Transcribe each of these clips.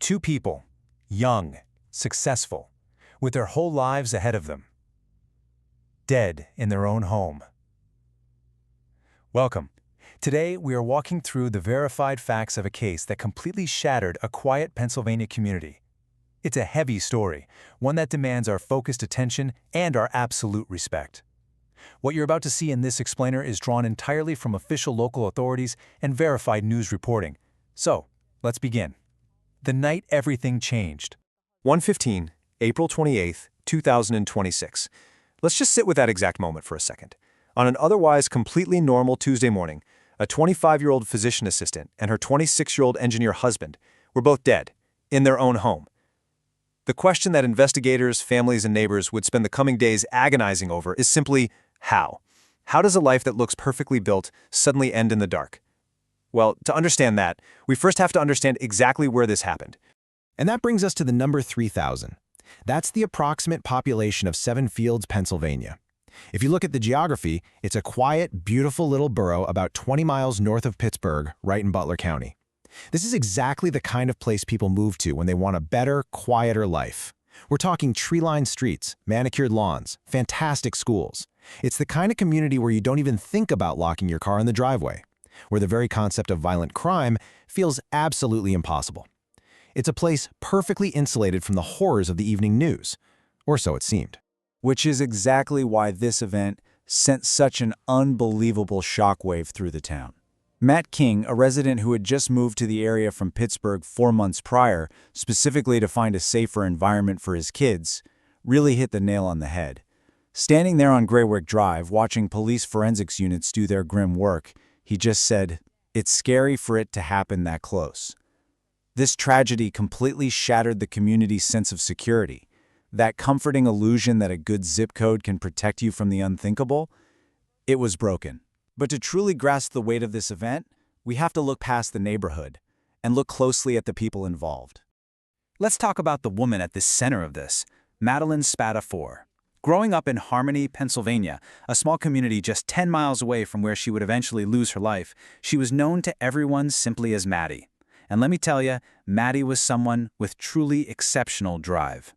Two people, young, successful, with their whole lives ahead of them. Dead in their own home. Welcome. Today, we are walking through the verified facts of a case that completely shattered a quiet Pennsylvania community. It's a heavy story, one that demands our focused attention and our absolute respect. What you're about to see in this explainer is drawn entirely from official local authorities and verified news reporting. So, let's begin. The night everything changed. 1:15, April 28, 2026. Let's just sit with that exact moment for a second. On an otherwise completely normal Tuesday morning, a 25-year-old physician assistant and her 26-year-old engineer husband were both dead, in their own home. The question that investigators, families, and neighbors would spend the coming days agonizing over is simply, how? How does a life that looks perfectly built suddenly end in the dark? Well, to understand that, we first have to understand exactly where this happened. And that brings us to the number 3,000. That's the approximate population of Seven Fields, Pennsylvania. If you look at the geography, it's a quiet, beautiful little borough about 20 miles north of Pittsburgh, right in Butler County. This is exactly the kind of place people move to when they want a better, quieter life. We're talking tree-lined streets, manicured lawns, fantastic schools. It's the kind of community where you don't even think about locking your car in the driveway, where the very concept of violent crime feels absolutely impossible. It's a place perfectly insulated from the horrors of the evening news, or so it seemed. Which is exactly why this event sent such an unbelievable shockwave through the town. Matt King, a resident who had just moved to the area from Pittsburgh 4 months prior, specifically to find a safer environment for his kids, really hit the nail on the head. Standing there on Graywick Drive, watching police forensics units do their grim work, he just said, "It's scary for it to happen that close." This tragedy completely shattered the community's sense of security. That comforting illusion that a good zip code can protect you from the unthinkable, it was broken. But to truly grasp the weight of this event, we have to look past the neighborhood and look closely at the people involved. Let's talk about the woman at the center of this, Madeline Spatafore. Growing up in Harmony, Pennsylvania, a small community just 10 miles away from where she would eventually lose her life, she was known to everyone simply as Maddie. And let me tell you, Maddie was someone with truly exceptional drive.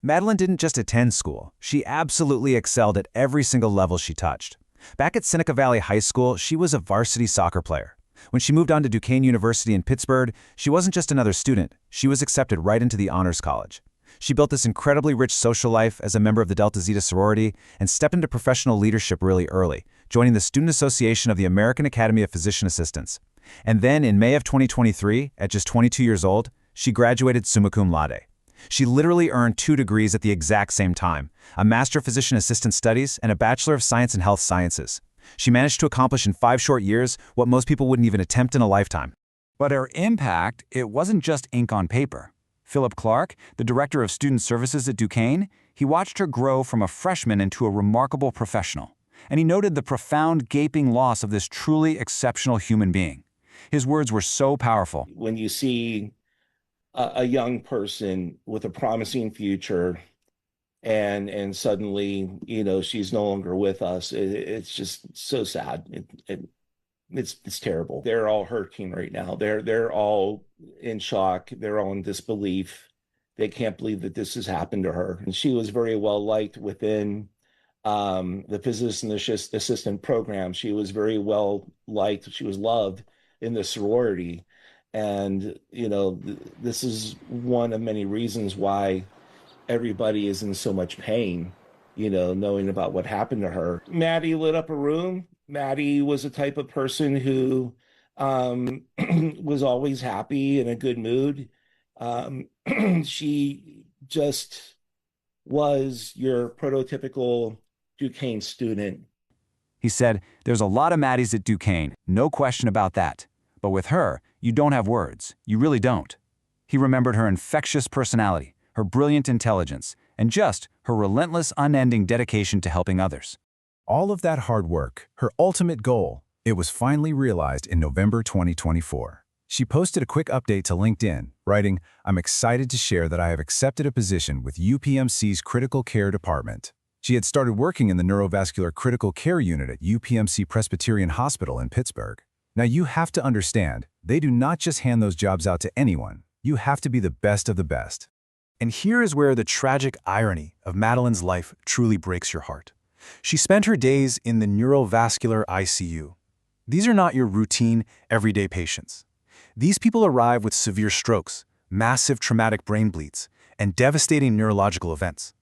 Madeline didn't just attend school, she absolutely excelled at every single level she touched. Back at Seneca Valley High School, she was a varsity soccer player. When she moved on to Duquesne University in Pittsburgh, she wasn't just another student, she was accepted right into the honors college. She built this incredibly rich social life as a member of the Delta Zeta sorority and stepped into professional leadership really early, joining the Student Association of the American Academy of Physician Assistants. And then in May of 2023, at just 22 years old, she graduated summa cum laude. She literally earned 2 degrees at the exact same time, a Master of Physician Assistant Studies and a Bachelor of Science in Health Sciences. She managed to accomplish in 5 short years what most people wouldn't even attempt in a lifetime. But her impact, it wasn't just ink on paper. Philip Clark, the Director of Student Services at Duquesne, he watched her grow from a freshman into a remarkable professional. And he noted the profound, gaping loss of this truly exceptional human being. His words were so powerful. When you see a young person with a promising future and suddenly, she's no longer with us, it's just so sad. It's terrible. They're all hurting right now. They're all in shock. They're all in disbelief. They can't believe that this has happened to her. And she was very well liked within the physician assistant program. She was very well liked. She was loved in the sorority. And, this is one of many reasons why everybody is in so much pain, knowing about what happened to her. Maddie lit up a room. Maddie was a type of person who was always happy, in a good mood. She just was your prototypical Duquesne student. He said, "There's a lot of Maddies at Duquesne, no question about that. But with her, you don't have words. You really don't." He remembered her infectious personality, her brilliant intelligence, and just her relentless, unending dedication to helping others. All of that hard work, her ultimate goal, it was finally realized in November 2024. She posted a quick update to LinkedIn, writing, "I'm excited to share that I have accepted a position with UPMC's Critical Care Department." She had started working in the neurovascular critical care unit at UPMC Presbyterian Hospital in Pittsburgh. Now you have to understand, they do not just hand those jobs out to anyone. You have to be the best of the best. And here is where the tragic irony of Madeline's life truly breaks your heart. She spent her days in the neurovascular ICU. These are not your routine, everyday patients. These people arrive with severe strokes, massive traumatic brain bleeds, and devastating neurological events.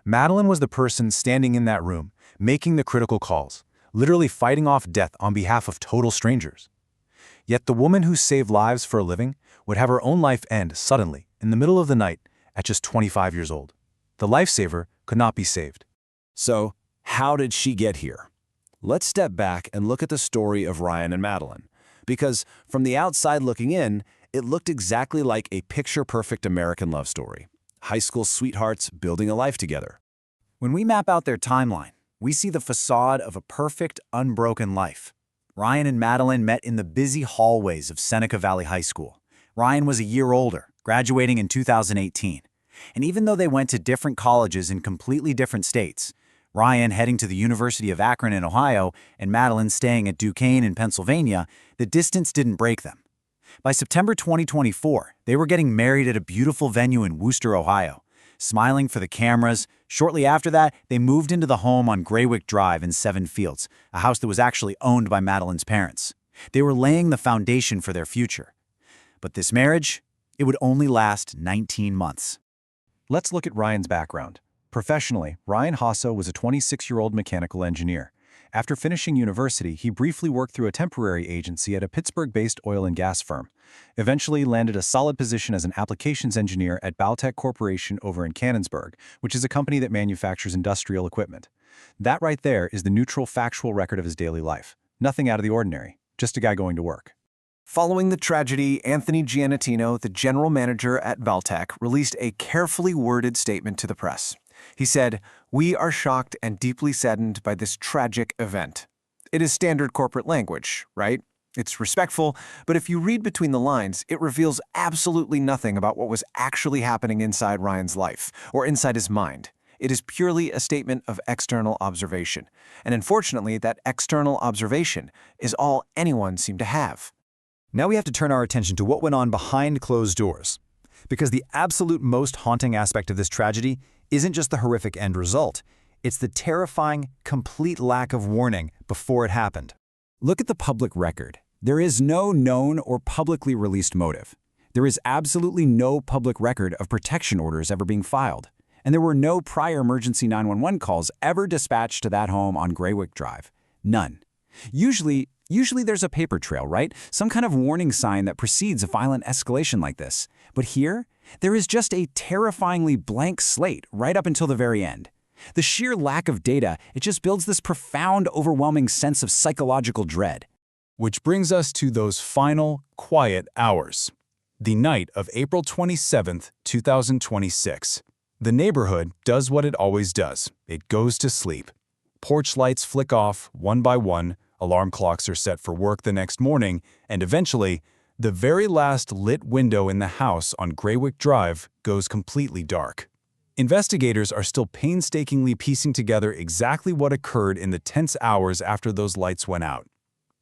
Madeline was the person standing in that room, making the critical calls, literally fighting off death on behalf of total strangers. Yet the woman who saved lives for a living would have her own life end suddenly, in the middle of the night, at just 25 years old. The lifesaver could not be saved. So, how did she get here? Let's step back and look at the story of Ryan and Madeline. Because from the outside looking in, it looked exactly like a picture-perfect American love story. High school sweethearts building a life together. When we map out their timeline, we see the facade of a perfect, unbroken life. Ryan and Madeline met in the busy hallways of Seneca Valley High School. Ryan was a year older, graduating in 2018. And even though they went to different colleges in completely different states, Ryan heading to the University of Akron in Ohio and Madeline staying at Duquesne in Pennsylvania, the distance didn't break them. By September 2024, they were getting married at a beautiful venue in Wooster, Ohio. Smiling for the cameras, shortly after that, they moved into the home on Graywick Drive in Seven Fields, a house that was actually owned by Madeline's parents. They were laying the foundation for their future. But this marriage, it would only last 19 months. Let's look at Ryan's background. Professionally, Ryan Hosso was a 26-year-old mechanical engineer. After finishing university, he briefly worked through a temporary agency at a Pittsburgh-based oil and gas firm. Eventually landed a solid position as an applications engineer at Baltech Corporation over in Canonsburg, which is a company that manufactures industrial equipment. That right there is the neutral, factual record of his daily life. Nothing out of the ordinary, just a guy going to work. Following the tragedy, Anthony Giannatino, the general manager at Baltech, released a carefully worded statement to the press. He said, "We are shocked and deeply saddened by this tragic event." It is standard corporate language, right? It's respectful, but if you read between the lines, it reveals absolutely nothing about what was actually happening inside Ryan's life or inside his mind. It is purely a statement of external observation. And unfortunately, that external observation is all anyone seemed to have. Now we have to turn our attention to what went on behind closed doors. Because the absolute most haunting aspect of this tragedy isn't just the horrific end result, it's the terrifying, complete lack of warning before it happened. Look at the public record. There is no known or publicly released motive. There is absolutely no public record of protection orders ever being filed. And there were no prior emergency 911 calls ever dispatched to that home on Graywick Drive. None. Usually there's a paper trail, right? Some kind of warning sign that precedes a violent escalation like this. But here, there is just a terrifyingly blank slate right up until the very end. The sheer lack of data, it just builds this profound, overwhelming sense of psychological dread. Which brings us to those final, quiet hours. The night of April 27th, 2026. The neighborhood does what it always does. It goes to sleep. Porch lights flick off one by one, alarm clocks are set for work the next morning, and eventually, the very last lit window in the house on Graywick Drive goes completely dark. Investigators are still painstakingly piecing together exactly what occurred in the tense hours after those lights went out.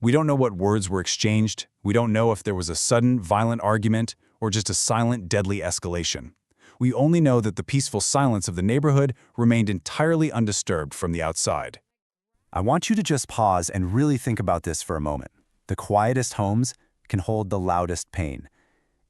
We don't know what words were exchanged, we don't know if there was a sudden, violent argument, or just a silent, deadly escalation. We only know that the peaceful silence of the neighborhood remained entirely undisturbed from the outside. I want you to just pause and really think about this for a moment. The quietest homes can hold the loudest pain.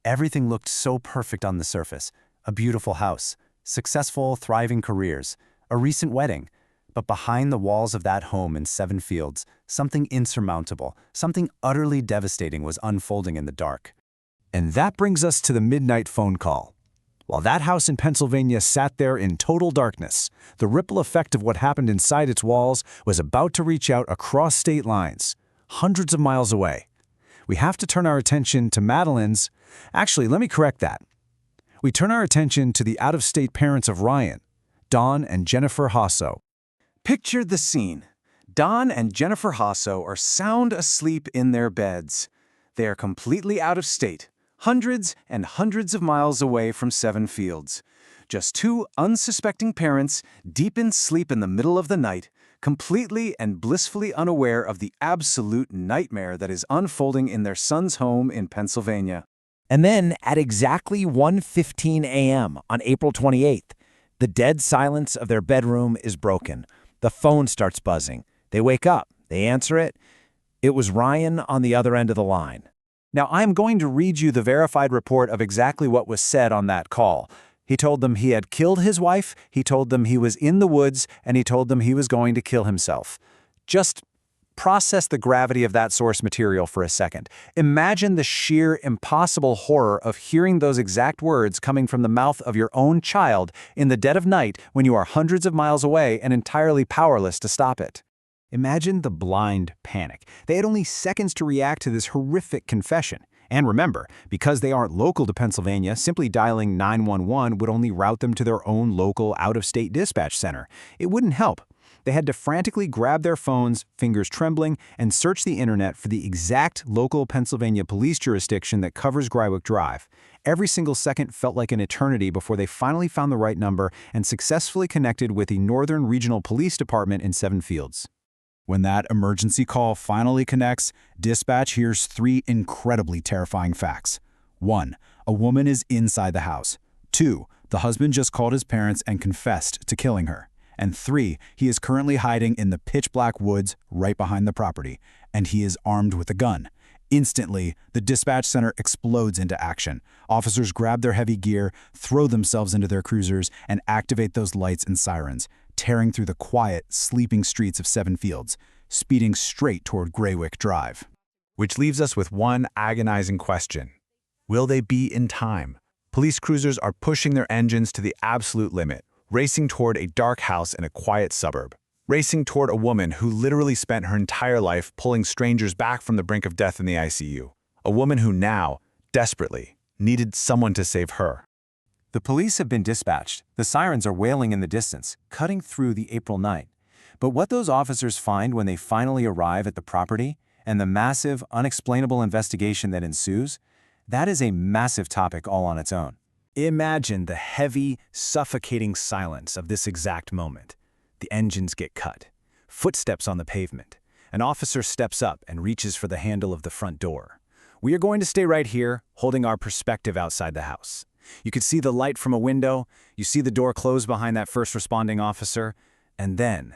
Everything looked so perfect on the surface. A beautiful house, successful, thriving careers, a recent wedding. But behind the walls of that home in Seven Fields, something insurmountable, something utterly devastating was unfolding in the dark. And that brings us to the midnight phone call. While that house in Pennsylvania sat there in total darkness, the ripple effect of what happened inside its walls was about to reach out across state lines, hundreds of miles away. We have to turn our attention to Madeline's. Actually, let me correct that. We turn our attention to the out-of-state parents of Ryan, Don and Jennifer Hosso. Picture the scene. Don and Jennifer Hosso are sound asleep in their beds. They are completely out of state, hundreds and hundreds of miles away from Seven Fields. Just two unsuspecting parents deep in sleep in the middle of the night, completely and blissfully unaware of the absolute nightmare that is unfolding in their son's home in Pennsylvania. And then, at exactly 1:15 a.m. on April 28th, the dead silence of their bedroom is broken. The phone starts buzzing. They wake up. They answer it. It was Ryan on the other end of the line. Now, I'm going to read you the verified report of exactly what was said on that call. He told them he had killed his wife, he told them he was in the woods, and he told them he was going to kill himself. Just process the gravity of that source material for a second. Imagine the sheer impossible horror of hearing those exact words coming from the mouth of your own child in the dead of night when you are hundreds of miles away and entirely powerless to stop it. Imagine the blind panic. They had only seconds to react to this horrific confession. And remember, because they aren't local to Pennsylvania, simply dialing 911 would only route them to their own local out-of-state dispatch center. It wouldn't help. They had to frantically grab their phones, fingers trembling, and search the internet for the exact local Pennsylvania police jurisdiction that covers Greywick Drive. Every single second felt like an eternity before they finally found the right number and successfully connected with the Northern Regional Police Department in Seven Fields. When that emergency call finally connects, dispatch hears 3 incredibly terrifying facts. 1. A woman is inside the house. 2. The husband just called his parents and confessed to killing her. And 3. He is currently hiding in the pitch-black woods right behind the property, and he is armed with a gun. Instantly, the dispatch center explodes into action. Officers grab their heavy gear, throw themselves into their cruisers, and activate those lights and sirens, tearing through the quiet, sleeping streets of Seven Fields, speeding straight toward Greywick Drive. Which leaves us with one agonizing question. Will they be in time? Police cruisers are pushing their engines to the absolute limit, racing toward a dark house in a quiet suburb, racing toward a woman who literally spent her entire life pulling strangers back from the brink of death in the ICU, a woman who now, desperately, needed someone to save her. The police have been dispatched. The sirens are wailing in the distance, cutting through the April night. But what those officers find when they finally arrive at the property and the massive, unexplainable investigation that ensues, that is a massive topic all on its own. Imagine the heavy, suffocating silence of this exact moment. The engines get cut. Footsteps on the pavement. An officer steps up and reaches for the handle of the front door. We are going to stay right here, holding our perspective outside the house. You could see the light from a window, you see the door close behind that first responding officer, and then,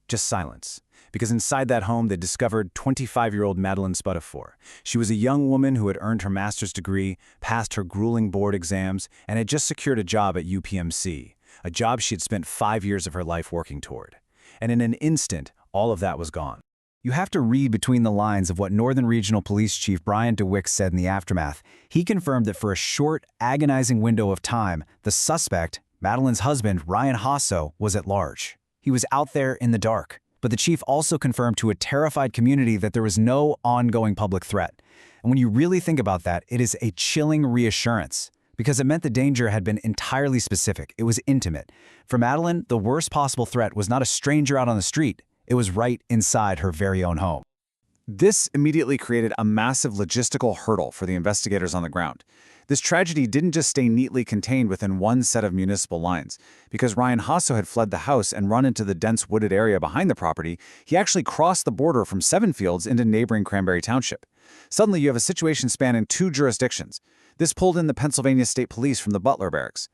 just silence. Because inside that home, they discovered 25-year-old Madeline Spatafore. She was a young woman who had earned her master's degree, passed her grueling board exams, and had just secured a job at UPMC, a job she had spent 5 years of her life working toward. And in an instant, all of that was gone. You have to read between the lines of what Northern Regional Police Chief Brian DeWick said in the aftermath. He confirmed that for a short, agonizing window of time, the suspect, Madeline's husband, Ryan Hosso, was at large. He was out there in the dark. But the chief also confirmed to a terrified community that there was no ongoing public threat. And when you really think about that, it is a chilling reassurance, because it meant the danger had been entirely specific. It was intimate. For Madeline, the worst possible threat was not a stranger out on the street. It was right inside her very own home. This immediately created a massive logistical hurdle for the investigators on the ground. This tragedy didn't just stay neatly contained within one set of municipal lines. Because Ryan Hosso had fled the house and run into the dense wooded area behind the property, he actually crossed the border from Seven Fields into neighboring Cranberry Township. Suddenly, you have a situation spanning 2 jurisdictions. This pulled in the Pennsylvania State Police from the Butler Barracks.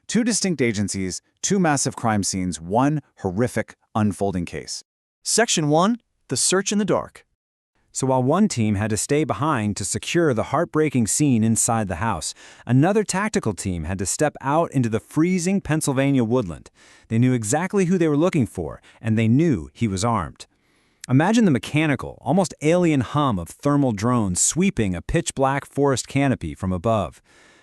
2 distinct agencies, 2 massive crime scenes, 1 horrific, unfolding case. Section 1, the search in the dark. So while one team had to stay behind to secure the heartbreaking scene inside the house, another tactical team had to step out into the freezing Pennsylvania woodland. They knew exactly who they were looking for, and they knew he was armed. Imagine the mechanical, almost alien hum of thermal drones sweeping a pitch-black forest canopy from above.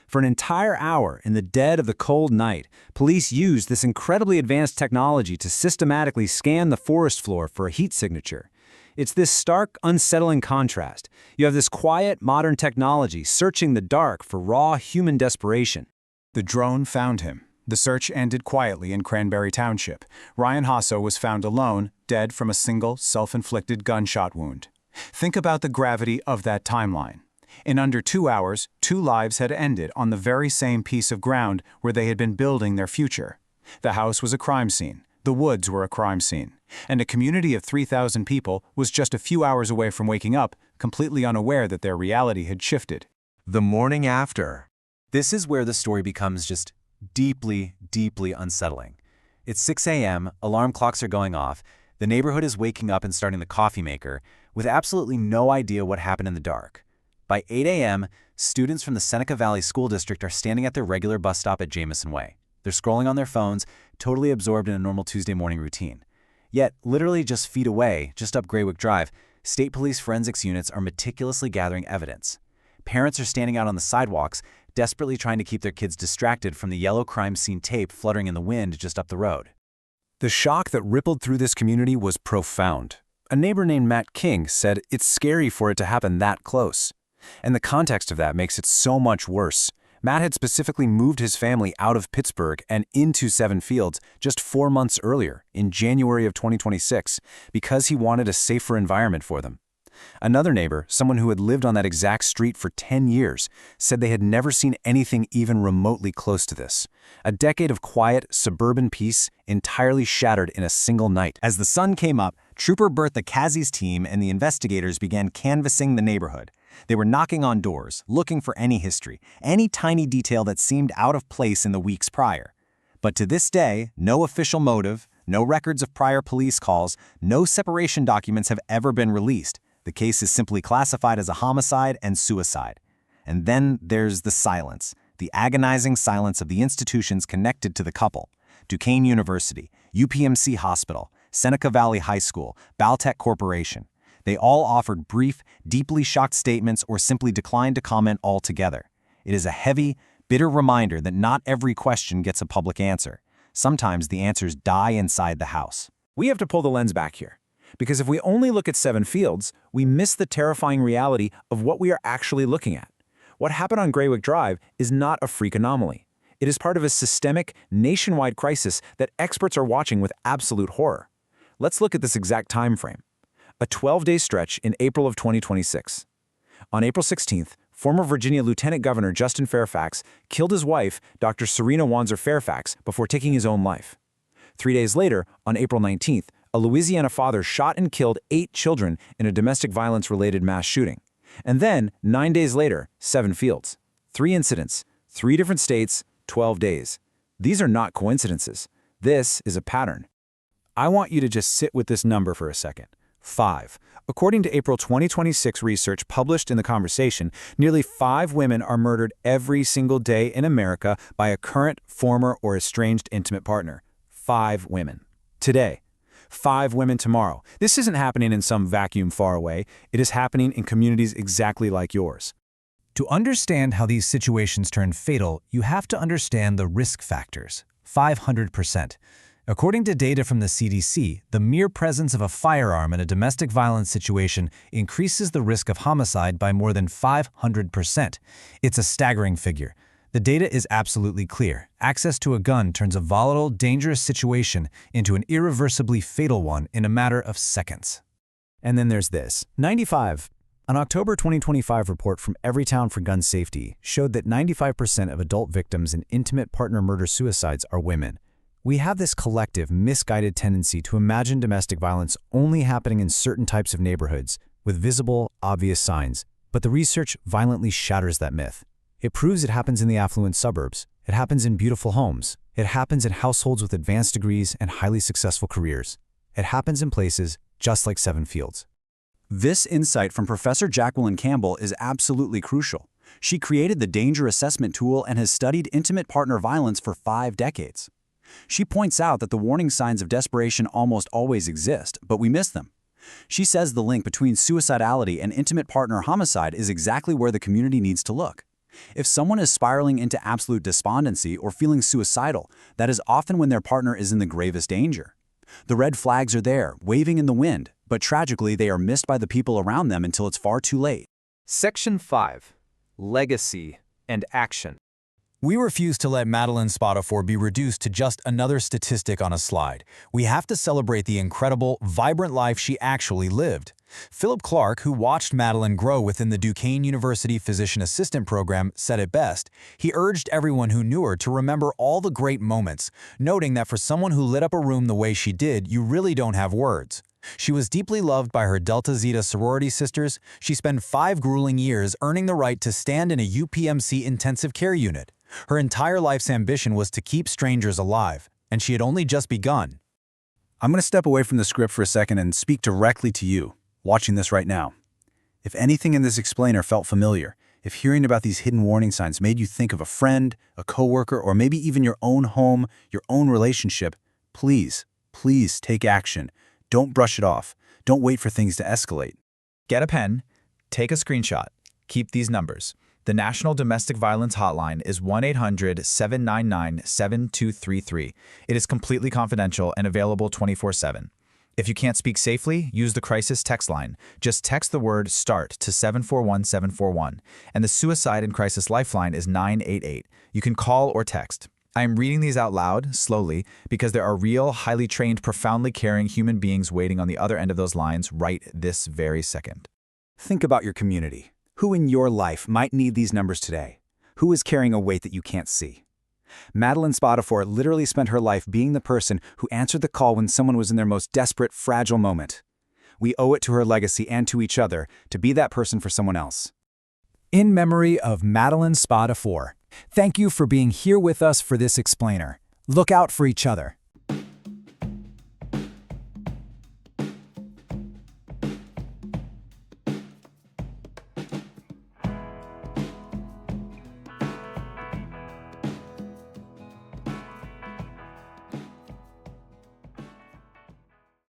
For an entire hour in the dead of the cold night, police used this incredibly advanced technology to systematically scan the forest floor for a heat signature. It's this stark, unsettling contrast. You have this quiet, modern technology searching the dark for raw human desperation. The drone found him. The search ended quietly in Cranberry Township. Ryan Hosso was found alone, dead from a single, self-inflicted gunshot wound. Think about the gravity of that timeline. In under 2 hours, 2 lives had ended on the very same piece of ground where they had been building their future. The house was a crime scene. The woods were a crime scene. And a community of 3,000 people was just a few hours away from waking up, completely unaware that their reality had shifted. The morning after. This is where the story becomes just deeply, deeply unsettling. It's 6 a.m., alarm clocks are going off, the neighborhood is waking up and starting the coffee maker, with absolutely no idea what happened in the dark. By 8 a.m., students from the Seneca Valley School District are standing at their regular bus stop at Jamison Way. They're scrolling on their phones, totally absorbed in a normal Tuesday morning routine. Yet, literally just feet away, just up Graywick Drive, state police forensics units are meticulously gathering evidence. Parents are standing out on the sidewalks, desperately trying to keep their kids distracted from the yellow crime scene tape fluttering in the wind just up the road. The shock that rippled through this community was profound. A neighbor named Matt King said it's scary for it to happen that close. And the context of that makes it so much worse. Matt had specifically moved his family out of Pittsburgh and into Seven Fields just 4 months earlier, in January of 2026, because he wanted a safer environment for them. Another neighbor, someone who had lived on that exact street for 10 years, said they had never seen anything even remotely close to this. A decade of quiet, suburban peace entirely shattered in a single night. As the sun came up, Trooper Bertha Kazi's team and the investigators began canvassing the neighborhood. They were knocking on doors, looking for any history, any tiny detail that seemed out of place in the weeks prior. But to this day, no official motive, no records of prior police calls, no separation documents have ever been released. The case is simply classified as a homicide and suicide. And then there's the silence, the agonizing silence of the institutions connected to the couple. Duquesne University, UPMC Hospital, Seneca Valley High School, Baltech Corporation. They all offered brief, deeply shocked statements or simply declined to comment altogether. It is a heavy, bitter reminder that not every question gets a public answer. Sometimes the answers die inside the house. We have to pull the lens back here. Because if we only look at Seven Fields, we miss the terrifying reality of what we are actually looking at. What happened on Graywick Drive is not a freak anomaly. It is part of a systemic, nationwide crisis that experts are watching with absolute horror. Let's look at this exact time frame. A 12-day stretch in April of 2026. On April 16th, former Virginia Lieutenant Governor Justin Fairfax killed his wife, Dr. Serena Wanzer Fairfax, before taking his own life. 3 days later, on April 19th, a Louisiana father shot and killed 8 children in a domestic violence-related mass shooting. And then, 9 days later, Seven Fields. 3 incidents, 3 different states, 12 days. These are not coincidences. This is a pattern. I want you to just sit with this number for a second. 5. According to April 2026 research published in The Conversation, nearly 5 women are murdered every single day in America by a current, former, or estranged intimate partner. 5 women. Today. 5 women tomorrow. This isn't happening in some vacuum far away. It is happening in communities exactly like yours. To understand how these situations turn fatal, you have to understand the risk factors. 500%. According to data from the CDC, the mere presence of a firearm in a domestic violence situation increases the risk of homicide by more than 500%. It's a staggering figure. The data is absolutely clear. Access to a gun turns a volatile, dangerous situation into an irreversibly fatal one in a matter of seconds. And then there's this. 95. An October 2025 report from Everytown for Gun Safety showed that 95% of adult victims in intimate partner murder-suicides are women. We have this collective, misguided tendency to imagine domestic violence only happening in certain types of neighborhoods, with visible, obvious signs. But the research violently shatters that myth. It proves it happens in the affluent suburbs. It happens in beautiful homes. It happens in households with advanced degrees and highly successful careers. It happens in places just like Seven Fields. This insight from Professor Jacqueline Campbell is absolutely crucial. She created the danger assessment tool and has studied intimate partner violence for 5 decades. She points out that the warning signs of desperation almost always exist, but we miss them. She says the link between suicidality and intimate partner homicide is exactly where the community needs to look. If someone is spiraling into absolute despondency or feeling suicidal, that is often when their partner is in the gravest danger. The red flags are there, waving in the wind, but tragically they are missed by the people around them until it's far too late. Section 5. Legacy and Action. We refuse to let Madeline Spatafore be reduced to just another statistic on a slide. We have to celebrate the incredible, vibrant life she actually lived. Philip Clark, who watched Madeline grow within the Duquesne University Physician Assistant Program, said it best. He urged everyone who knew her to remember all the great moments, noting that for someone who lit up a room the way she did, you really don't have words. She was deeply loved by her Delta Zeta sorority sisters. She spent 5 grueling years earning the right to stand in a UPMC intensive care unit. Her entire life's ambition was to keep strangers alive, and she had only just begun. I'm going to step away from the script for a second and speak directly to you, watching this right now. If anything in this explainer felt familiar, if hearing about these hidden warning signs made you think of a friend, a coworker, or maybe even your own home, your own relationship, please take action. Don't brush it off. Don't wait for things to escalate. Get a pen, take a screenshot, keep these numbers. The National Domestic Violence Hotline is 1-800-799-7233. It is completely confidential and available 24/7. If you can't speak safely, use the crisis text line. Just text the word START to 741-741. And the Suicide and Crisis Lifeline is 988. You can call or text. I am reading these out loud, slowly, because there are real, highly trained, profoundly caring human beings waiting on the other end of those lines right this very second. Think about your community. Who in your life might need these numbers today? Who is carrying a weight that you can't see? Madeline Spatafore literally spent her life being the person who answered the call when someone was in their most desperate, fragile moment. We owe it to her legacy and to each other to be that person for someone else. In memory of Madeline Spatafore, thank you for being here with us for this explainer. Look out for each other.